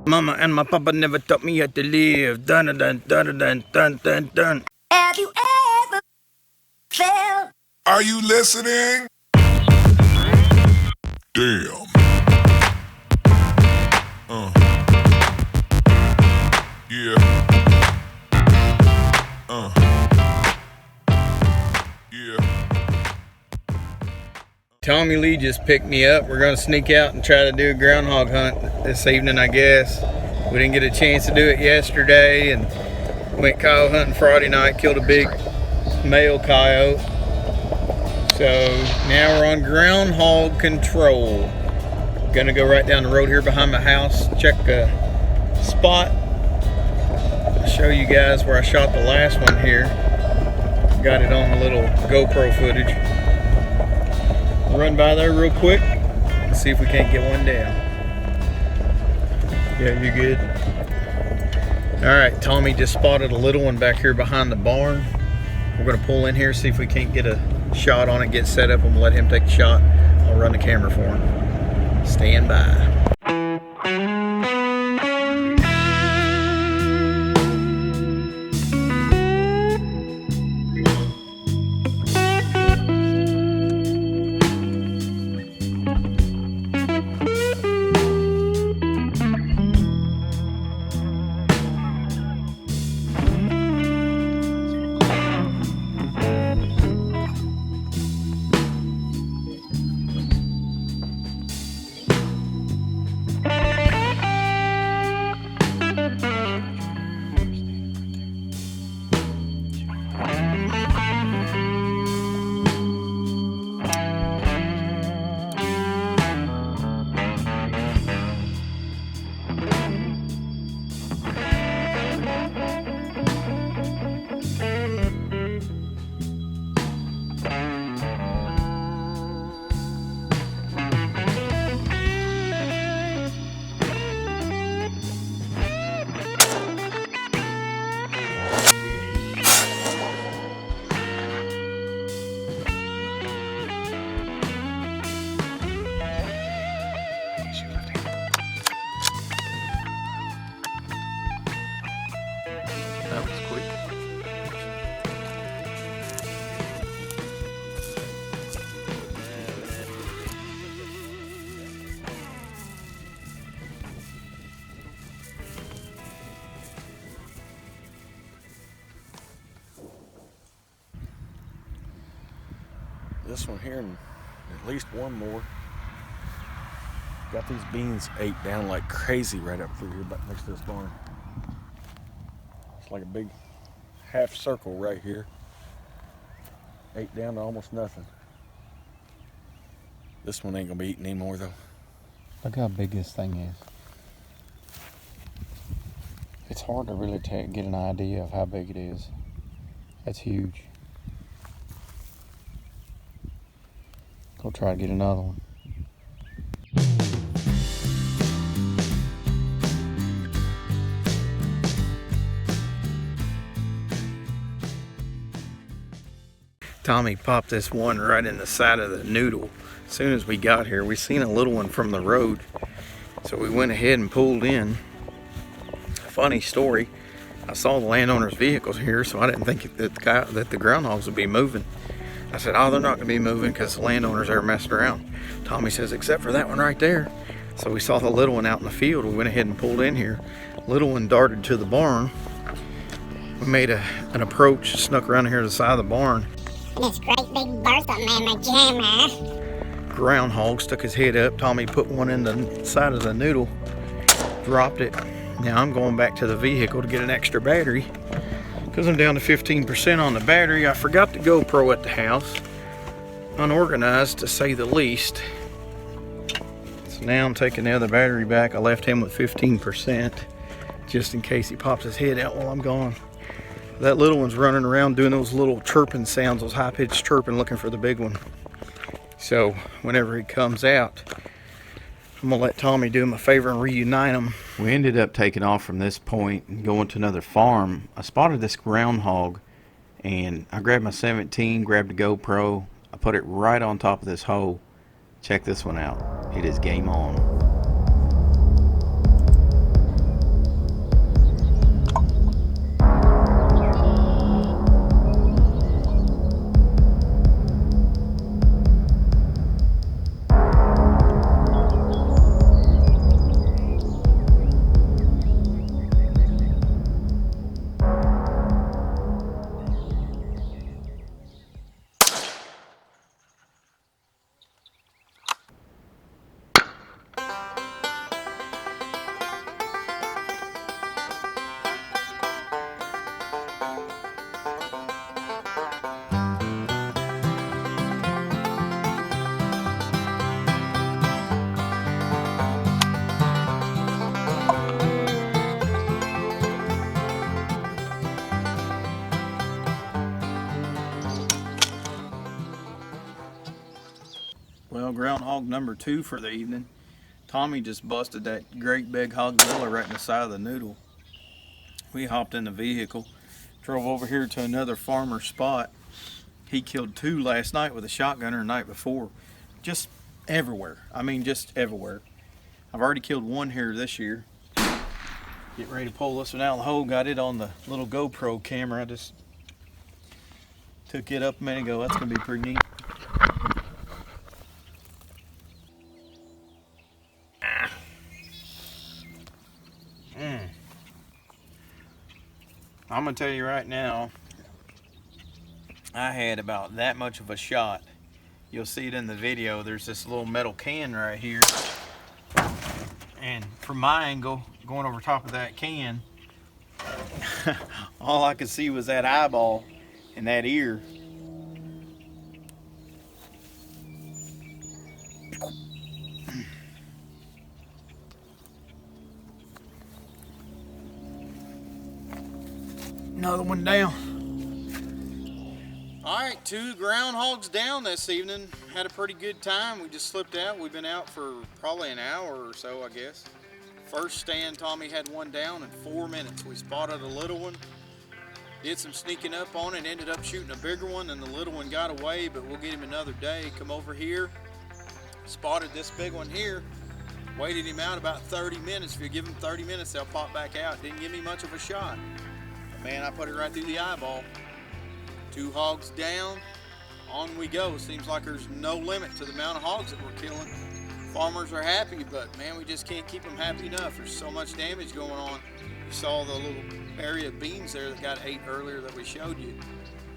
Mama and my papa never taught me how to live. Dun dun dun dun dun dun dun dun. Have you ever felt? Are you listening? Damn. Yeah. Yeah. Tommy Lee just picked me up. We're gonna sneak out and try to do a groundhog hunt this evening, I guess. We didn't get a chance to do it yesterday, and went coyote hunting Friday night, killed a big male coyote. So now we're on groundhog control. Gonna go right down the road here behind my house, check a spot. I'll show you guys where I shot the last one here. Got it on a little GoPro footage. Run by there real quick and see if we can't get one down. Yeah, you good? Alright, Tommy just spotted a little one back here behind the barn. We're gonna pull in here, see if we can't get a shot on it, get set up, and we'll let him take the shot. I'll run the camera for him. Stand by. That was quick. This one here and at least one more. Got these beans ate down like crazy right up through here back next to this barn. It's like a big half circle right here. Ate down to almost nothing. This one ain't gonna be eating anymore though. Look how big this thing is. It's hard to really get an idea of how big it is. That's huge. Go try to get another one. Tommy popped this one right in the side of the noodle. As soon as we got here, we seen a little one from the road. So we went ahead and pulled in. Funny story, I saw the landowner's vehicles here, so I didn't think that the groundhogs would be moving. I said, oh, they're not gonna be moving because the landowner's there messing around. Tommy says, except for that one right there. So we saw the little one out in the field. We went ahead and pulled in here. Little one darted to the barn. We made an approach, snuck around here to the side of the barn. This great big Bertha mamma jammer. Groundhog stuck his head up. Tommy put one in the side of the noodle, dropped it. Now I'm going back to the vehicle to get an extra battery because I'm down to 15% on the battery. I forgot the GoPro at the house. Unorganized to say the least. So now I'm taking the other battery back. I left him with 15% just in case he pops his head out while I'm gone. That little one's running around doing those little chirping sounds, those high-pitched chirping, looking for the big one. So whenever he comes out, I'm gonna let Tommy do him a favor and reunite them. We ended up taking off from this point and going to another farm. I spotted this groundhog and I grabbed my 17, grabbed the GoPro, I put it right on top of this hole. Check this one out. It is game on. groundhog number 2 for the evening. Tommy just busted that great big hogzilla right in the side of the noodle. We hopped in the vehicle, drove over here to another farmer's spot. He killed 2 last night with a shotgunner the night before. Just everywhere. I mean, just everywhere. I've already killed 1 here this year. Getting ready to pull this one out of the hole. Got it on the little GoPro camera. I just took it up a minute ago. That's going to be pretty neat. I'm going to tell you right now, I had about that much of a shot. You'll see it in the video. There's this little metal can right here. And from my angle, going over top of that can, all I could see was that eyeball and that ear. Another one down. All right, 2 groundhogs down this evening. Had a pretty good time. We just slipped out. We've been out for probably an hour or so, I guess. First stand, Tommy had 1 down in 4 minutes. We spotted a little one, did some sneaking up on it, ended up shooting a bigger one, and the little one got away, but we'll get him another day. Come over here, spotted this big one here, waited him out about 30 minutes. If you give him 30 minutes, they'll pop back out. Didn't give me much of a shot. Man, I put it right through the eyeball. 2 hogs down, on we go. Seems like there's no limit to the amount of hogs that we're killing. Farmers are happy, but man, we just can't keep them happy enough. There's so much damage going on. You saw the little area of beans there that got ate earlier that we showed you.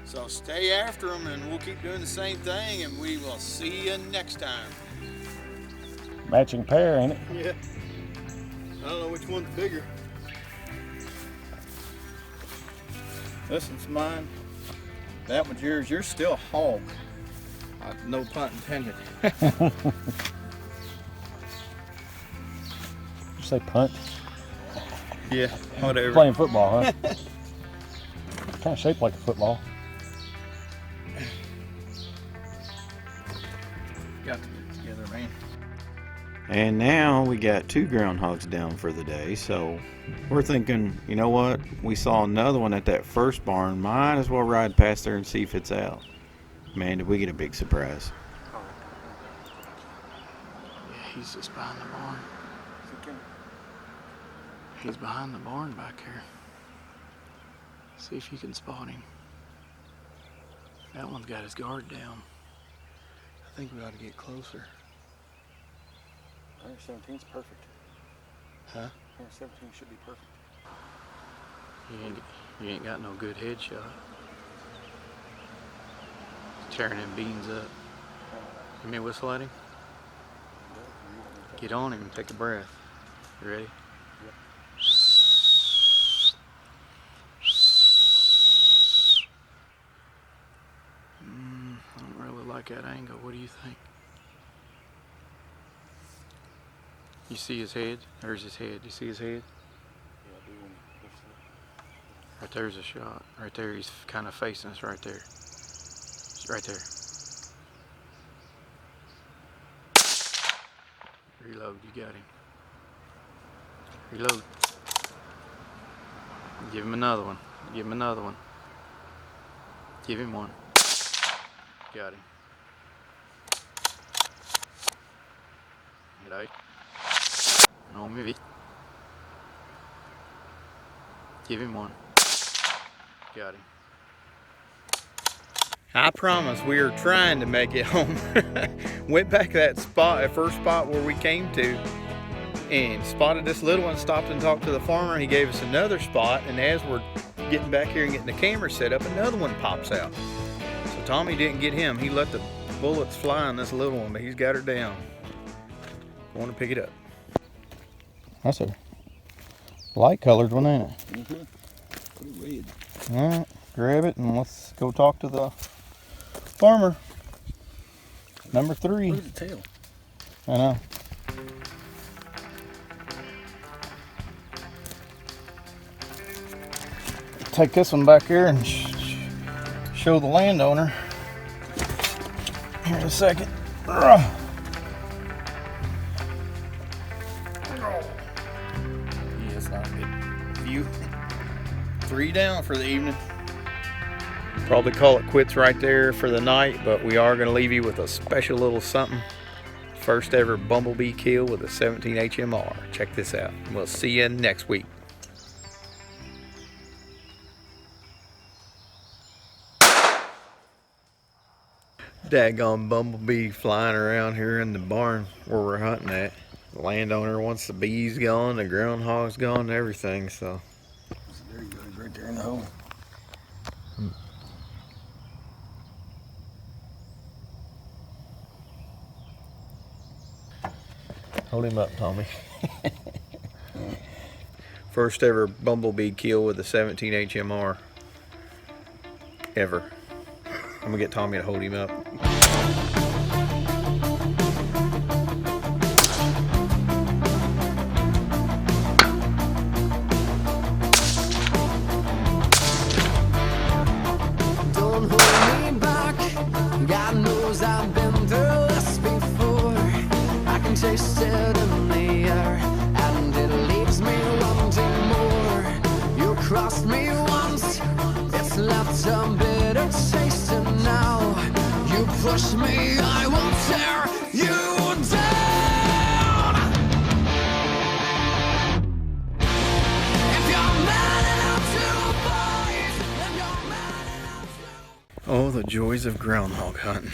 So stay after them and we'll keep doing the same thing, and we will see you next time. Matching pair, ain't it? Yeah. I don't know which one's bigger. This one's mine. That one's yours. You're still a hog. No pun intended. Did you say punt? Yeah, whatever. Playing football, huh? Kind of shaped like a football. Got to get it together, man. And now we got 2 groundhogs down for the day, so we're thinking, you know what? We saw another one at that first barn. Might as well ride past there and see if it's out. Man, did we get a big surprise. Yeah, he's just behind the barn. He's behind the barn back here. See if you can spot him. That one's got his guard down. I think we ought to get closer. 117's perfect. Huh? 117 should be perfect. You ain't got no good headshot. Tearing them beans up. Give me a whistle at him. Get on him and take a breath. You ready? Yep. I don't really like that angle. What do you think? You see his head? There's his head. You see his head? Yeah, I do when he lifts it. Right there's a shot. Right there, he's kind of facing us right there. It's right there. Reload, you got him. Reload. Give him another one. Give him another one. Give him one. Got him. Right. No, maybe. Give him one. Got him. I promise we are trying to make it home. Went back to that spot, that first spot where we came to, and spotted this little one, stopped and talked to the farmer. He gave us another spot, and as we're getting back here and getting the camera set up, another one pops out. So Tommy didn't get him. He let the bullets fly on this little one, but he's got her down. Going to pick it up. That's a light colored one, ain't it? Mm-hmm. Pretty red. All right, grab it and let's go talk to the farmer. Number 3. Look at the tail. I know. Take this one back here and show the landowner. Here in a second. leave you. 3 down for the evening. Probably call it quits right there for the night, but we are going to leave you with a special little something. First ever bumblebee kill with a 17 HMR. Check this out. We'll see you next week. Daggone bumblebee flying around here in the barn where we're hunting at. The landowner wants the bees gone, the groundhog's gone, and everything, so. There he goes, right there in the hole. Hold him up, Tommy. First ever bumblebee kill with a 17 HMR ever. I'm gonna get Tommy to hold him up. Don't hold me back. God knows I've been through this before. I can taste it in the air, and it leaves me wanting more. You crossed me once, it's left a bitter taste, and now you push me, I will tear you down. If you're mad enough to fight, then you're mad enough to... Oh, the joys of groundhog hunting.